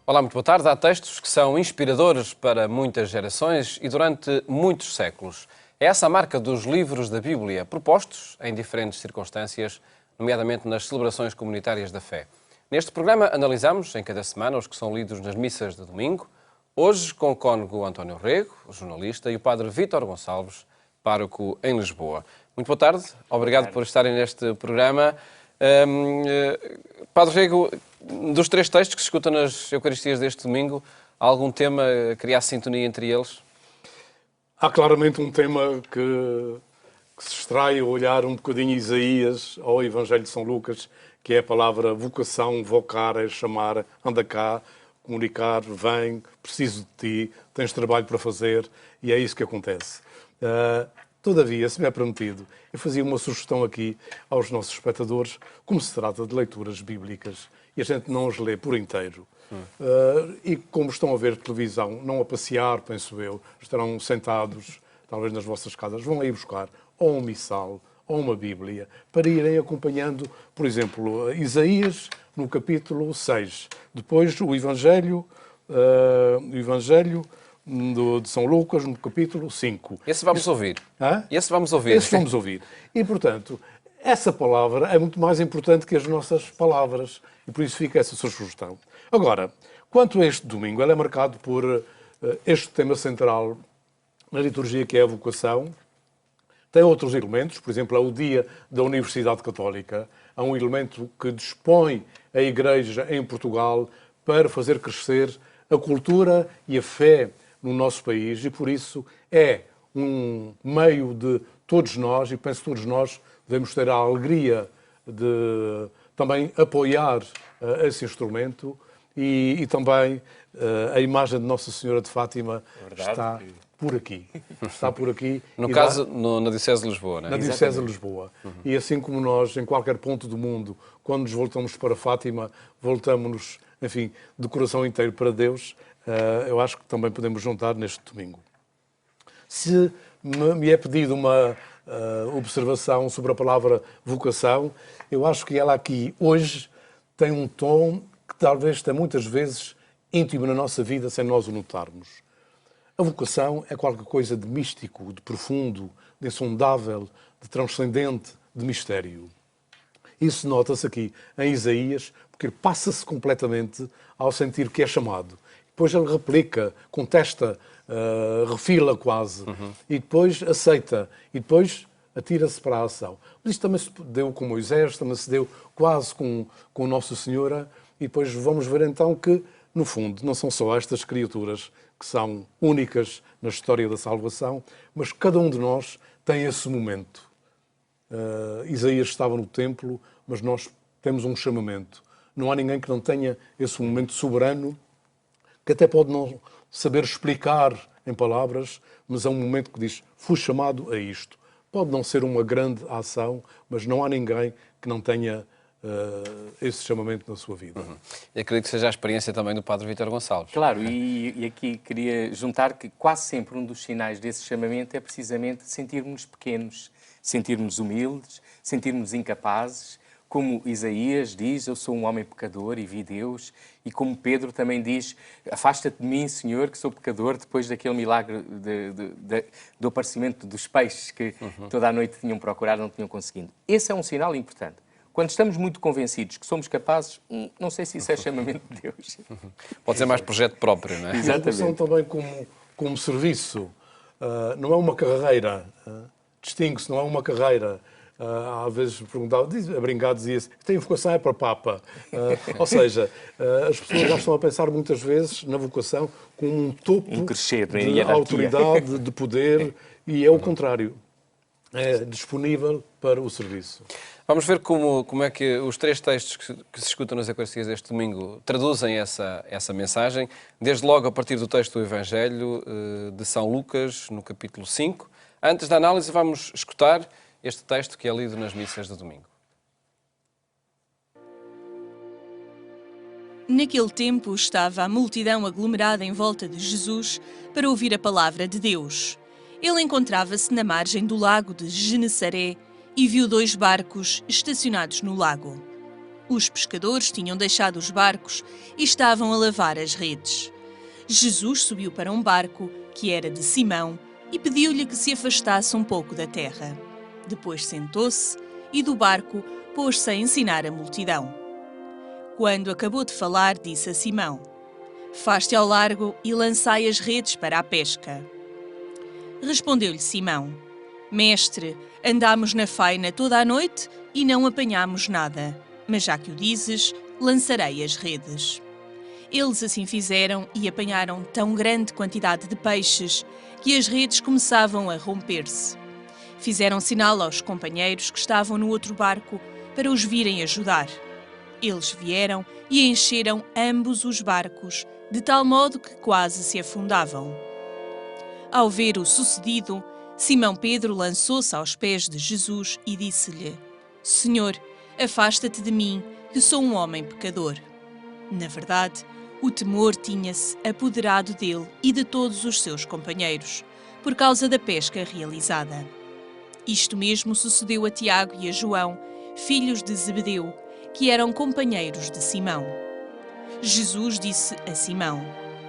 Olá, muito boa tarde. Há textos que são inspiradores para muitas gerações e durante muitos séculos. É essa a marca dos livros da Bíblia, propostos em diferentes circunstâncias, nomeadamente nas celebrações comunitárias da fé. Neste programa analisamos, em cada semana, os que são lidos nas missas de domingo. Hoje com o cônego António Rego, jornalista, e o padre Vítor Gonçalves, pároco em Lisboa. Muito boa tarde. Obrigado por estarem neste programa. Padre Rego, dos três textos que se escutam nas Eucaristias deste domingo, há algum tema a criar sintonia entre eles? Há claramente um tema que se extrai ao olhar um bocadinho Isaías ao Evangelho de São Lucas, que é a palavra vocação, vocar, é chamar, anda cá, comunicar, vem, preciso de ti, tens trabalho para fazer, e é isso que acontece. Todavia, se me é permitido, eu fazia uma sugestão aqui aos nossos espectadores, como se trata de leituras bíblicas, e a gente não as lê por inteiro. E como estão a ver televisão, não a passear, penso eu, estarão sentados, talvez nas vossas casas, vão aí buscar ou um missal, ou uma Bíblia, para irem acompanhando, por exemplo, Isaías, no capítulo 6. Depois o Evangelho de São Lucas, no capítulo 5. Esse vamos ouvir. Esse vamos ouvir. E, portanto, essa palavra é muito mais importante que as nossas palavras. E por isso fica essa sugestão. Agora, quanto a este domingo, ele é marcado por este tema central na liturgia, que é a vocação. Tem outros elementos, por exemplo, é o dia da Universidade Católica. É um elemento que dispõe a Igreja em Portugal para fazer crescer a cultura e a fé no nosso país, e por isso é um meio de todos nós, e penso que todos nós devemos ter a alegria de também apoiar esse instrumento, e também a imagem de Nossa Senhora de Fátima está por aqui. Está por aqui. No caso, na Diocese de Lisboa, não é? Na Diocese de Lisboa. E assim como nós, em qualquer ponto do mundo, quando nos voltamos para Fátima, voltamos-nos, enfim, de coração inteiro para Deus, eu acho que também podemos juntar neste domingo. Se me é pedido uma observação sobre a palavra vocação, eu acho que ela aqui, hoje, tem um tom que talvez está muitas vezes íntimo na nossa vida, sem nós o notarmos. A vocação é qualquer coisa de místico, de profundo, de insondável, de transcendente, de mistério. Isso nota-se aqui em Isaías, porque ele passa-se completamente ao sentir que é chamado. Depois ele replica, contesta, refila quase, e depois aceita, e depois atira-se para a ação. Mas isto também se deu com Moisés, também se deu quase com Nossa Senhora, e depois vamos ver então que, no fundo, não são só estas criaturas que são únicas na história da salvação, mas cada um de nós tem esse momento. Isaías estava no templo, mas nós temos um chamamento. Não há ninguém que não tenha esse momento soberano, que até pode não saber explicar em palavras, mas é um momento que diz, fui chamado a isto. Pode não ser uma grande ação, mas não há ninguém que não tenha esse chamamento na sua vida. E acredito que seja a experiência também do padre Vítor Gonçalves. Claro, e aqui queria juntar que quase sempre um dos sinais desse chamamento é precisamente sentirmos pequenos, sentirmos humildes, sentirmos incapazes, como Isaías diz, eu sou um homem pecador e vi Deus, e como Pedro também diz, afasta-te de mim, Senhor, que sou pecador, depois daquele milagre do aparecimento dos peixes que toda a noite tinham procurado, não tinham conseguido. Esse é um sinal importante. Quando estamos muito convencidos que somos capazes, não sei se isso é chamamento de Deus. Pode ser mais projeto próprio, não é? Exatamente. A vocação também como serviço. Não é uma carreira. Distingue-se, não é uma carreira. Às vezes perguntava, a brincar dizia-se, tem vocação é para Papa. Ou seja, as pessoas já estão a pensar muitas vezes na vocação como um topo de autoridade, de poder, e é o contrário. É disponível para o serviço. Vamos ver como é que os três textos que se escutam nas Eucaristias deste domingo traduzem essa mensagem. Desde logo a partir do texto do Evangelho de São Lucas, no capítulo 5. Antes da análise, vamos escutar este texto que é lido nas missas de domingo. Naquele tempo estava a multidão aglomerada em volta de Jesus para ouvir a palavra de Deus. Ele encontrava-se na margem do lago de Genesaré e viu 2 barcos estacionados no lago. Os pescadores tinham deixado os barcos e estavam a lavar as redes. Jesus subiu para um barco, que era de Simão, e pediu-lhe que se afastasse um pouco da terra. Depois sentou-se e do barco pôs-se a ensinar a multidão. Quando acabou de falar, disse a Simão: "Faste ao largo e lançai as redes para a pesca." Respondeu-lhe Simão: "Mestre, andámos na faina toda a noite e não apanhámos nada, mas já que o dizes, lançarei as redes." Eles assim fizeram e apanharam tão grande quantidade de peixes que as redes começavam a romper-se. Fizeram sinal aos companheiros que estavam no outro barco para os virem ajudar. Eles vieram e encheram ambos os barcos, de tal modo que quase se afundavam. Ao ver o sucedido, Simão Pedro lançou-se aos pés de Jesus e disse-lhe: "Senhor, afasta-te de mim, que sou um homem pecador." Na verdade, o temor tinha-se apoderado dele e de todos os seus companheiros, por causa da pesca realizada. Isto mesmo sucedeu a Tiago e a João, filhos de Zebedeu, que eram companheiros de Simão. Jesus disse a Simão: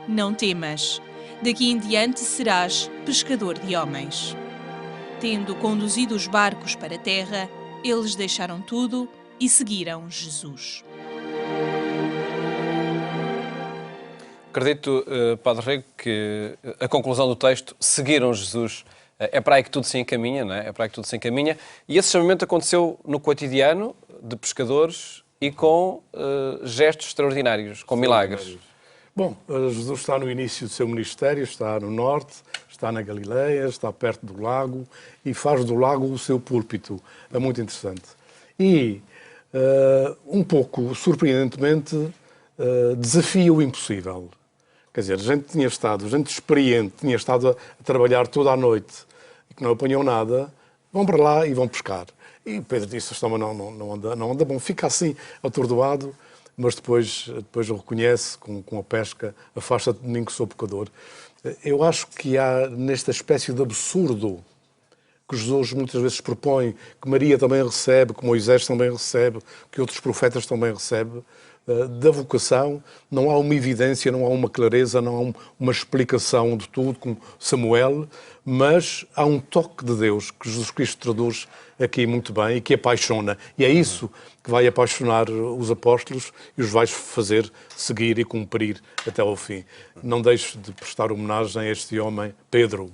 "Não temas, daqui em diante serás pescador de homens." Tendo conduzido os barcos para a terra, eles deixaram tudo e seguiram Jesus. Acredito, Padre Rego, que a conclusão do texto, seguiram Jesus, é para aí que tudo se encaminha, não é? É para aí que tudo se encaminha. E esse chamamento aconteceu no cotidiano de pescadores e com gestos extraordinários, com milagres. Bom, Jesus está no início do seu ministério, está no norte, está na Galileia, está perto do lago e faz do lago o seu púlpito. É muito interessante. E, um pouco surpreendentemente, desafia o impossível. Quer dizer, gente experiente, tinha estado a trabalhar toda a noite e que não apanhou nada, vão para lá e vão pescar. E Pedro disse: "Isto não anda bom." Fica assim, atordoado, mas depois o reconhece com a pesca: "Afasta-te de mim que sou pecador." Eu acho que há nesta espécie de absurdo que Jesus muitas vezes propõe, que Maria também recebe, que Moisés também recebe, que outros profetas também recebem, da vocação, não há uma evidência, não há uma clareza, não há uma explicação de tudo, como Samuel, mas há um toque de Deus que Jesus Cristo traduz aqui muito bem e que apaixona. E é isso que vai apaixonar os apóstolos e os vai fazer seguir e cumprir até ao fim. Não deixe de prestar homenagem a este homem, Pedro,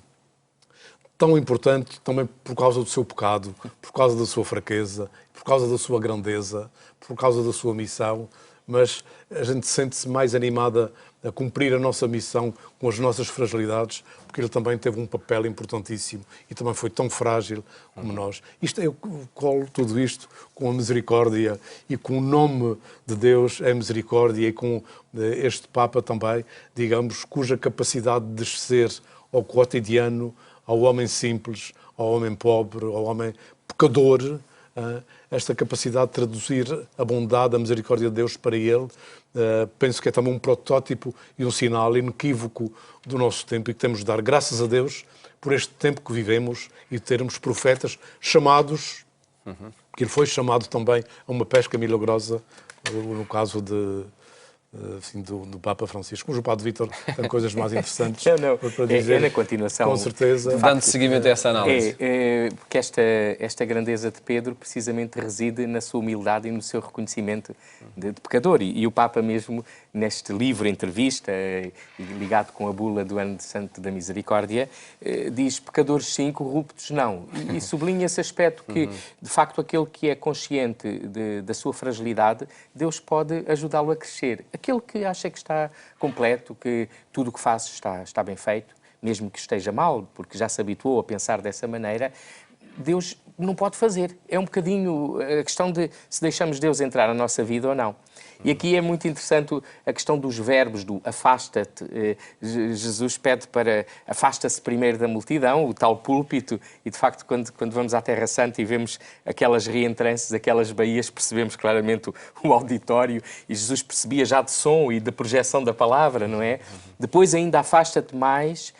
tão importante também por causa do seu pecado, por causa da sua fraqueza, por causa da sua grandeza, por causa da sua missão, mas a gente sente-se mais animada a cumprir a nossa missão com as nossas fragilidades, porque ele também teve um papel importantíssimo e também foi tão frágil como nós. Eu colo tudo isto com a misericórdia e com o nome de Deus, é misericórdia, e com este Papa também, digamos, cuja capacidade de descer ao cotidiano, ao homem simples, ao homem pobre, ao homem pecador, esta capacidade de traduzir a bondade, a misericórdia de Deus para ele, penso que é também um protótipo e um sinal inequívoco do nosso tempo e que temos de dar graças a Deus por este tempo que vivemos e termos profetas chamados, que ele foi chamado também a uma pesca milagrosa, no caso do Papa Francisco. Mas o Padre Vítor tem coisas mais interessantes para dizer. É na continuação. Com certeza. Dando seguimento a essa análise. Porque esta grandeza de Pedro precisamente reside na sua humildade e no seu reconhecimento de pecador. E o Papa mesmo, neste livro, entrevista, ligado com a bula do Ano de Santo da Misericórdia, diz: pecadores sim, corruptos não. E sublinha esse aspecto que, de facto, aquele que é consciente da sua fragilidade, Deus pode ajudá-lo a crescer. Aquele que acha que está completo, que tudo o que faz está bem feito, mesmo que esteja mal, porque já se habituou a pensar dessa maneira, Deus não pode fazer. É um bocadinho a questão de se deixamos Deus entrar na nossa vida ou não. E aqui é muito interessante a questão dos verbos, do afasta-te. Jesus pede para afasta-se primeiro da multidão, o tal púlpito, e de facto quando vamos à Terra Santa e vemos aquelas reentrances, aquelas baías, percebemos claramente o auditório, e Jesus percebia já de som e de projeção da palavra, não é? Depois ainda afasta-te mais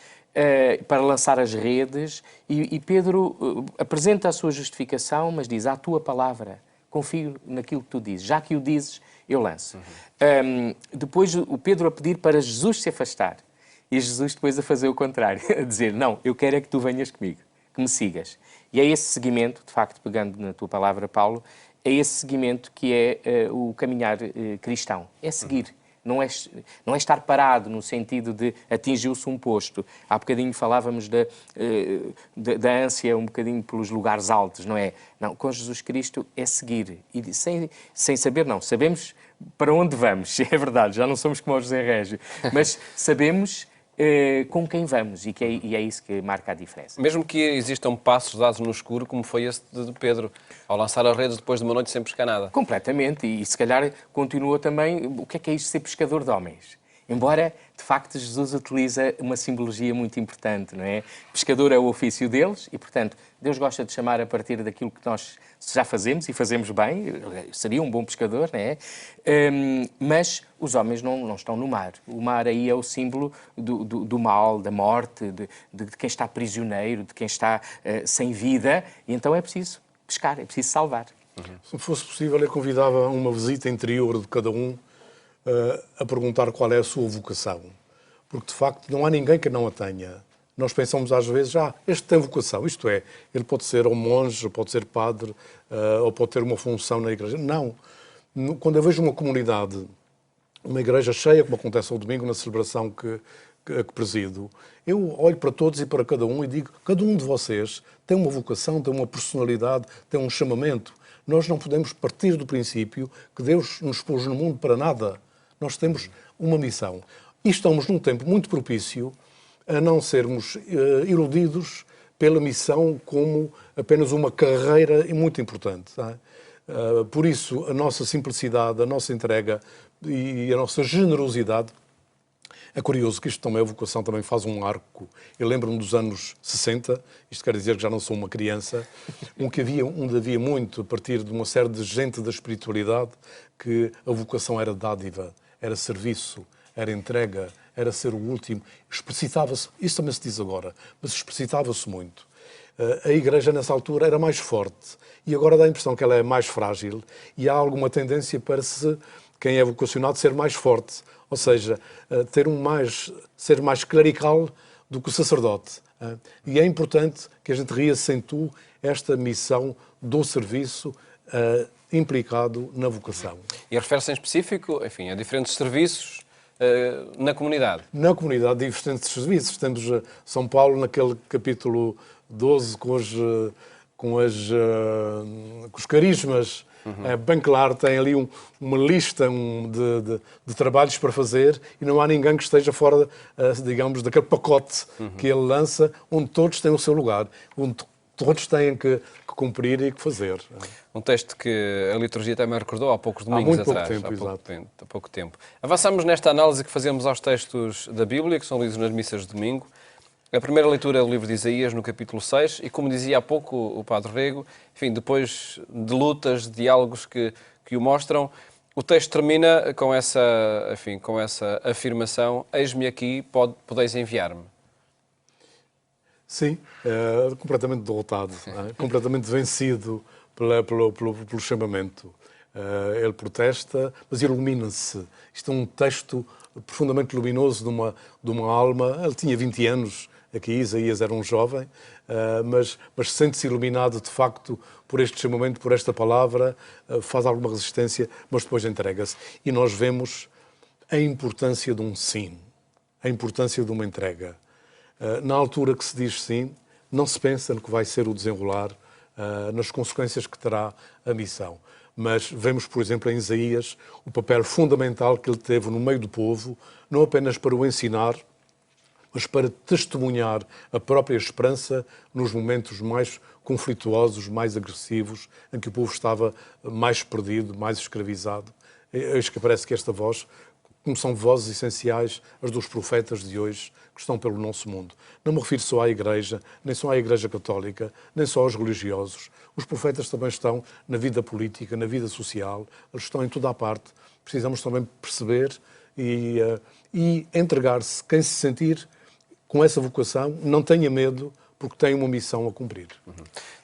para lançar as redes, e Pedro apresenta a sua justificação, mas diz: à tua palavra confio naquilo que tu dizes. Já que o dizes, eu lanço. Depois o Pedro a pedir para Jesus se afastar. E Jesus depois a fazer o contrário, a dizer, não, eu quero é que tu venhas comigo, que me sigas. E é esse seguimento, de facto, pegando na tua palavra, Paulo, é esse seguimento que é o caminhar cristão. É seguir. Não é estar parado no sentido de atingiu-se um posto. Há bocadinho falávamos da ânsia um bocadinho pelos lugares altos, não é? Não, com Jesus Cristo é seguir. E sem saber, não. Sabemos para onde vamos, é verdade. Já não somos como o José Régio. Mas sabemos com quem vamos e é isso que marca a diferença. Mesmo que existam passos dados no escuro, como foi esse de Pedro, ao lançar as redes depois de uma noite sem pescar nada. Completamente, e se calhar continua também, o que é isto de ser pescador de homens? Embora, de facto, Jesus utiliza uma simbologia muito importante, não é? Pescador é o ofício deles e, portanto, Deus gosta de chamar a partir daquilo que nós já fazemos e fazemos bem, seria um bom pescador, não é? Mas os homens não estão no mar. O mar aí é o símbolo do mal, da morte, de quem está prisioneiro, de quem está sem vida, e então é preciso pescar, é preciso salvar. Se fosse possível, eu convidava uma visita interior de cada um a perguntar qual é a sua vocação. Porque, de facto, não há ninguém que não a tenha. Nós pensamos às vezes, este tem vocação, isto é, ele pode ser um monge, pode ser padre, ou pode ter uma função na igreja. Não. Quando eu vejo uma comunidade, uma igreja cheia, como acontece ao domingo na celebração que presido, eu olho para todos e para cada um e digo, cada um de vocês tem uma vocação, tem uma personalidade, tem um chamamento. Nós não podemos partir do princípio que Deus nos pôs no mundo para nada. Nós temos uma missão. E estamos num tempo muito propício a não sermos iludidos pela missão como apenas uma carreira muito importante. Por isso, a nossa simplicidade, a nossa entrega e a nossa generosidade. É curioso que isto também, a vocação também faz um arco. Eu lembro-me dos anos 60, isto quer dizer que já não sou uma criança, onde havia muito, a partir de uma série de gente da espiritualidade, que a vocação era dádiva, era serviço, era entrega, era ser o último. Explicitava-se, isso também se diz agora, mas explicitava-se muito. A Igreja, nessa altura, era mais forte. E agora dá a impressão que ela é mais frágil e há alguma tendência para quem é vocacionado ser mais forte. Ou seja, ser mais clerical do que o sacerdote. E é importante que a gente reacentue esta missão do serviço implicado na vocação. E refere-se em específico, enfim, a diferentes serviços na comunidade. Na comunidade, diferentes serviços. Temos São Paulo naquele capítulo 12 com os carismas. É bem claro, tem ali uma lista de trabalhos para fazer e não há ninguém que esteja fora, digamos, daquele pacote que ele lança, onde todos têm o seu lugar, onde todos têm que cumprir e que fazer. Um texto que a liturgia também recordou há poucos domingos atrás. Há pouco tempo. Avançamos nesta análise que fazemos aos textos da Bíblia, que são lidos nas missas de domingo. A primeira leitura é o livro de Isaías, no capítulo 6, e como dizia há pouco o Padre Rego, enfim, depois de lutas, de diálogos que o mostram, o texto termina com essa afirmação: eis-me aqui, podeis enviar-me. Sim, completamente derrotado, completamente vencido pelo chamamento. Ele protesta, mas ilumina-se. Isto é um texto profundamente luminoso de uma alma. Ele tinha 20 anos, aqui Isaías era um jovem, mas sente-se iluminado, de facto, por este chamamento, por esta palavra, faz alguma resistência, mas depois entrega-se. E nós vemos a importância de um sim, a importância de uma entrega. Na altura que se diz sim, não se pensa no que vai ser o desenrolar, nas consequências que terá a missão. Mas vemos, por exemplo, em Isaías, o papel fundamental que ele teve no meio do povo, não apenas para o ensinar, mas para testemunhar a própria esperança nos momentos mais conflituosos, mais agressivos, em que o povo estava mais perdido, mais escravizado. Eis que parece que esta voz, como são vozes essenciais, as dos profetas de hoje, que estão pelo nosso mundo. Não me refiro só à Igreja, nem só à Igreja Católica, nem só aos religiosos. Os profetas também estão na vida política, na vida social, eles estão em toda a parte. Precisamos também perceber e entregar-se. Quem se sentir com essa vocação, não tenha medo, porque têm uma missão a cumprir.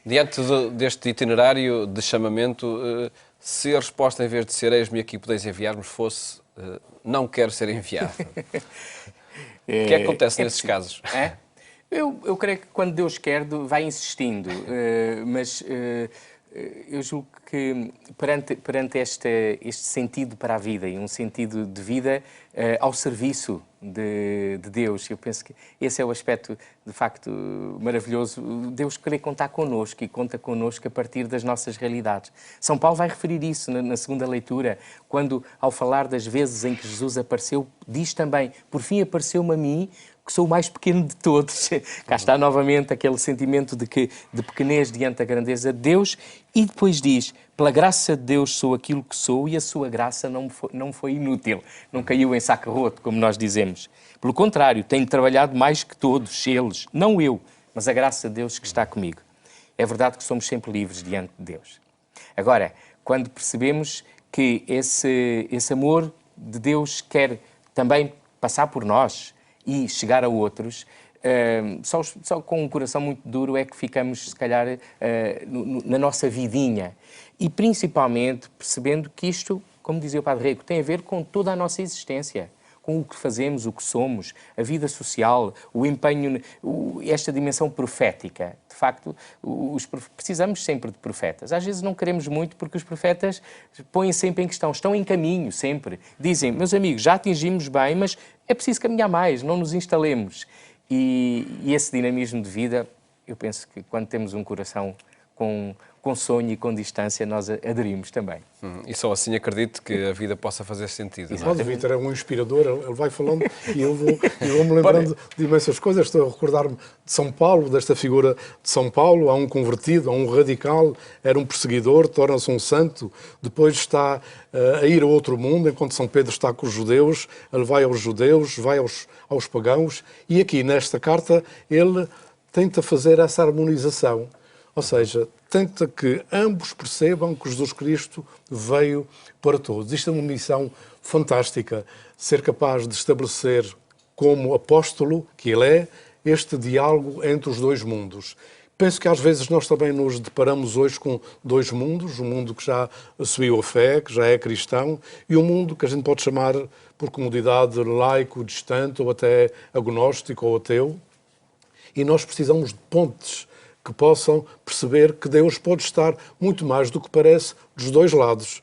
Diante deste itinerário de chamamento, se a resposta, em vez de ser eis-me aqui podeis enviar-me, fosse não quero ser enviado. O que é que acontece nesses casos? É? Eu creio que quando Deus quer, vai insistindo, mas eu julgo que perante este sentido para a vida e um sentido de vida ao serviço de Deus, eu penso que esse é o aspecto de facto maravilhoso. Deus querer contar connosco e conta connosco a partir das nossas realidades. São Paulo vai referir isso na segunda leitura, quando ao falar das vezes em que Jesus apareceu, diz também, por fim apareceu-me a mim, que sou o mais pequeno de todos. Cá está novamente aquele sentimento de pequenez diante da grandeza de Deus, e depois diz, pela graça de Deus sou aquilo que sou e a sua graça não foi inútil, não caiu em saco roto, como nós dizemos. Pelo contrário, tenho trabalhado mais que todos eles, não eu, mas a graça de Deus que está comigo. É verdade que somos sempre livres diante de Deus. Agora, quando percebemos que esse amor de Deus quer também passar por nós e chegar a outros, só com um coração muito duro é que ficamos, se calhar, na nossa vidinha. E principalmente percebendo que isto, como dizia o Padre Rego, tem a ver com toda a nossa existência, com o que fazemos, o que somos, a vida social, o empenho, esta dimensão profética. De facto, precisamos sempre de profetas. Às vezes não queremos muito porque os profetas põem sempre em questão, estão em caminho sempre. Dizem, meus amigos, já atingimos bem, mas é preciso caminhar mais, não nos instalemos. E esse dinamismo de vida, eu penso que quando temos um coração com sonho e com distância, nós aderimos também. E só assim acredito que a vida possa fazer sentido. O Padre Vítor é um inspirador, ele vai falando e eu vou-me lembrando de imensas coisas. Estou a recordar-me de São Paulo, desta figura de São Paulo. Há um convertido, há um radical, era um perseguidor, torna-se um santo, depois está a ir a outro mundo, enquanto São Pedro está com os judeus, ele vai aos judeus, vai aos pagãos, e aqui nesta carta ele tenta fazer essa harmonização. Ou seja, tenta que ambos percebam que Jesus Cristo veio para todos. Isto é uma missão fantástica, ser capaz de estabelecer como apóstolo que ele é, este diálogo entre os dois mundos. Penso que às vezes nós também nos deparamos hoje com dois mundos, um mundo que já assumiu a fé, que já é cristão, e um mundo que a gente pode chamar, por comodidade, laico, distante, ou até agnóstico ou ateu. E nós precisamos de pontes que possam perceber que Deus pode estar muito mais do que parece dos dois lados.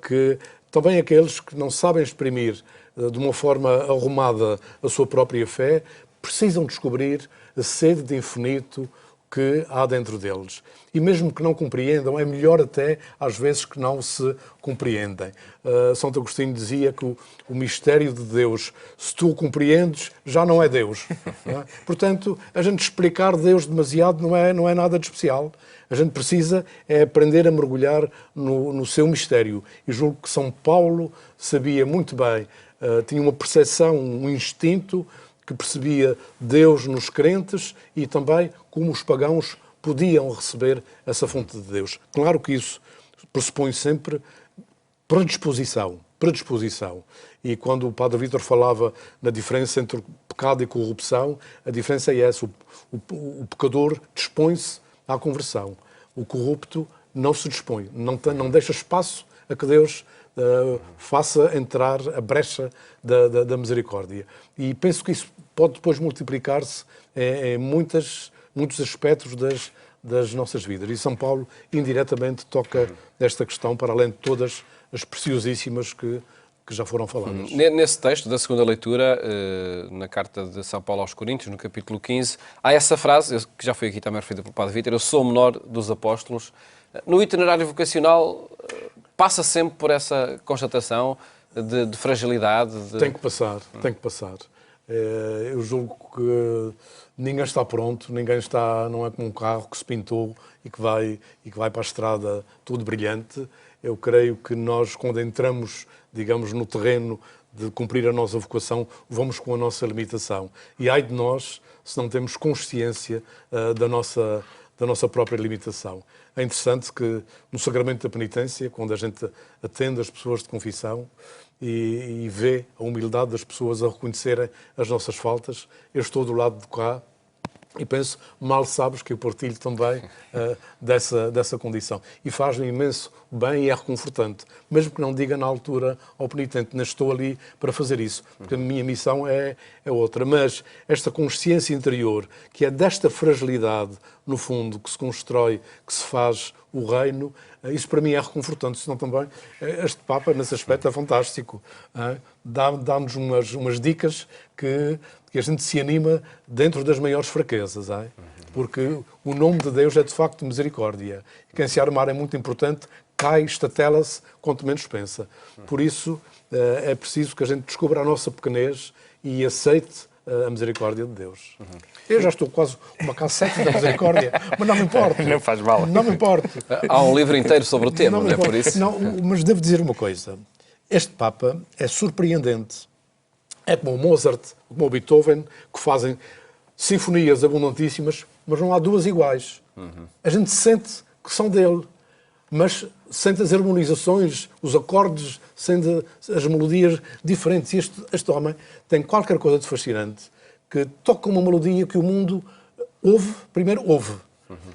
Que também aqueles que não sabem exprimir de uma forma arrumada a sua própria fé, precisam descobrir a sede de infinito que há dentro deles. E mesmo que não compreendam, é melhor até, às vezes, que não se compreendem. Santo Agostinho dizia que o mistério de Deus, se tu o compreendes, já não é Deus. Não é? Portanto, a gente explicar Deus demasiado não é nada de especial. A gente precisa aprender a mergulhar no seu mistério. E julgo que São Paulo sabia muito bem, tinha uma percepção, um instinto que percebia Deus nos crentes e também como os pagãos podiam receber essa fonte de Deus. Claro que isso pressupõe sempre predisposição. E quando o Padre Vítor falava na diferença entre pecado e corrupção, a diferença é essa. O pecador dispõe-se à conversão. O corrupto não se dispõe, não deixa espaço a que Deus faça entrar a brecha da misericórdia. E penso que isso pode depois multiplicar-se em muitos aspectos das nossas vidas. E São Paulo, indiretamente, toca esta questão, para além de todas as preciosíssimas que já foram faladas. Nesse texto da segunda leitura, na carta de São Paulo aos Coríntios, no capítulo 15, há essa frase, que já foi aqui também referida pelo Padre Vítor, eu sou o menor dos apóstolos. No itinerário vocacional, passa sempre por essa constatação de fragilidade? Tem que passar. Eu julgo que ninguém está pronto, não é como um carro que se pintou e que vai para a estrada tudo brilhante. Eu creio que nós, quando entramos, digamos, no terreno de cumprir a nossa vocação, vamos com a nossa limitação. E ai de nós se não temos consciência da nossa própria limitação. É interessante que no sacramento da penitência, quando a gente atende as pessoas de confissão e vê a humildade das pessoas a reconhecerem as nossas faltas, eu estou do lado de cá E penso, mal sabes que eu partilho também dessa condição. E faz-me imenso bem e é reconfortante. Mesmo que não diga na altura ao penitente, não estou ali para fazer isso, porque a minha missão é outra. Mas esta consciência interior, que é desta fragilidade, no fundo, que se constrói, que se faz o reino, isso para mim é reconfortante. Senão também, este Papa, nesse aspecto, é fantástico. Dá-nos umas dicas que a gente se anima dentro das maiores fraquezas, porque o nome de Deus é de facto misericórdia. Quem se armar é muito importante, cai, estatela-se, quanto menos pensa. Por isso é preciso que a gente descubra a nossa pequenez e aceite a misericórdia de Deus. Eu já estou quase uma cassete da misericórdia, mas não me importa. Não faz mal. Não me importa. Há um livro inteiro sobre o tema, não é por isso? Não, mas devo dizer uma coisa. Este Papa é surpreendente. É como o Mozart, como o Beethoven, que fazem sinfonias abundantíssimas, mas não há duas iguais. A gente sente que são dele, mas sente as harmonizações, os acordes, sente as melodias diferentes. E este homem tem qualquer coisa de fascinante, que toca uma melodia que o mundo primeiro ouve,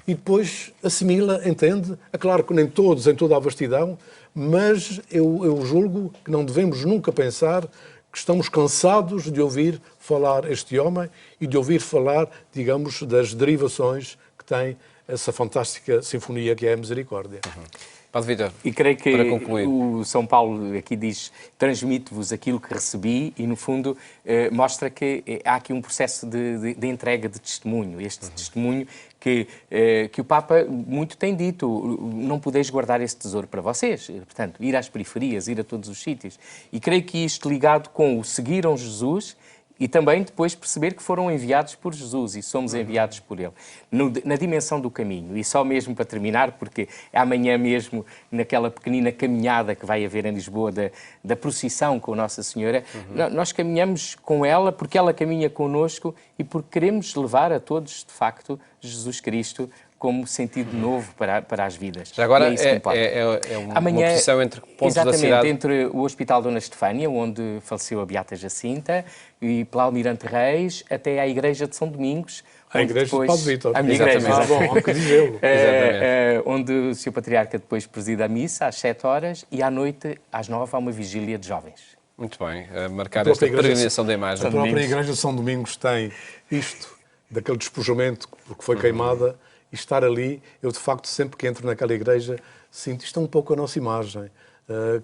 e depois assimila, entende. É claro que nem todos, em toda a vastidão, mas eu julgo que não devemos nunca pensar que estamos cansados de ouvir falar este homem e de ouvir falar, digamos, das derivações que tem essa fantástica sinfonia que é a Misericórdia. Padre Vítor, E creio que para concluir. o São Paulo aqui diz: transmito-vos aquilo que recebi, e no fundo mostra que há aqui um processo de entrega de testemunho. Este testemunho que o Papa muito tem dito: não podeis guardar este tesouro para vocês. Portanto, ir às periferias, ir a todos os sítios. E creio que isto ligado com o seguiram Jesus e também depois perceber que foram enviados por Jesus e somos enviados por Ele. Na dimensão do caminho, e só mesmo para terminar, porque amanhã mesmo, naquela pequenina caminhada que vai haver em Lisboa, da procissão com Nossa Senhora, nós caminhamos com ela porque ela caminha connosco e porque queremos levar a todos, de facto, Jesus Cristo como sentido novo para as vidas. Já agora é uma posição entre pontos da cidade. Exatamente, entre o Hospital Dona Estefânia, onde faleceu a Beata Jacinta, e pela Almirante Reis, até à Igreja de São Domingos. A Igreja de Padre Vítor. A minha igreja. Bom, que dizê-lo. Onde o Sr. Patriarca depois presida a missa às 7 horas e à noite, às 9, há uma vigília de jovens. Muito bem, a marcar esta peregrinação da imagem. A própria Igreja de São Domingos tem isto, daquele despojamento porque foi queimada, e estar ali, eu de facto sempre que entro naquela igreja sinto isto é um pouco a nossa imagem,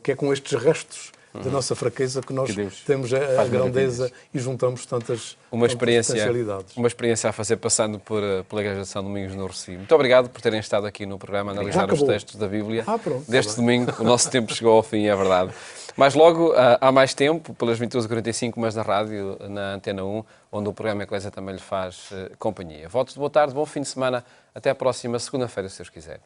que é com estes restos da nossa fraqueza que nós temos a grandeza e juntamos tantas potencialidades. Uma experiência a fazer passando pela Igreja de São Domingos no Recife. Muito obrigado por terem estado aqui no programa a analisar os textos da Bíblia. Deste domingo, o nosso tempo chegou ao fim, é verdade. Mais logo, há mais tempo, pelas 22h45, mas na rádio, na Antena 1, onde o programa Eclésia também lhe faz companhia. Votos de boa tarde, bom fim de semana. Até a próxima segunda-feira, se Deus quiser.